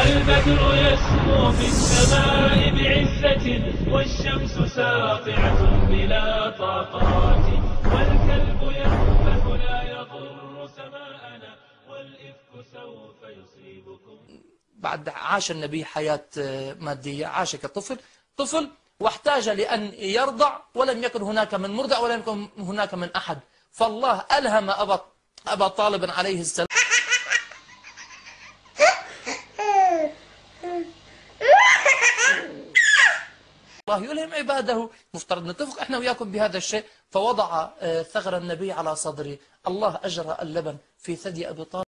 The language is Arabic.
والبدر يسمو في السماء بعزة والشمس ساطعة بلا طاقات والكلب ينفث لا يضر سماءنا والإفك سوف يصيبكم. بعد عاش النبي حياة مادية، عاش كطفل واحتاج لأن يرضع، ولم يكن هناك من مرضع ولم يكن هناك من أحد، فالله ألهم أبا طالب عليه السلام. الله يلهم عباده، مفترض نتفق احنا وياكم بهذا الشيء. فوضع ثغر النبي على صدره، الله أجرى اللبن في ثدي أبي طالب.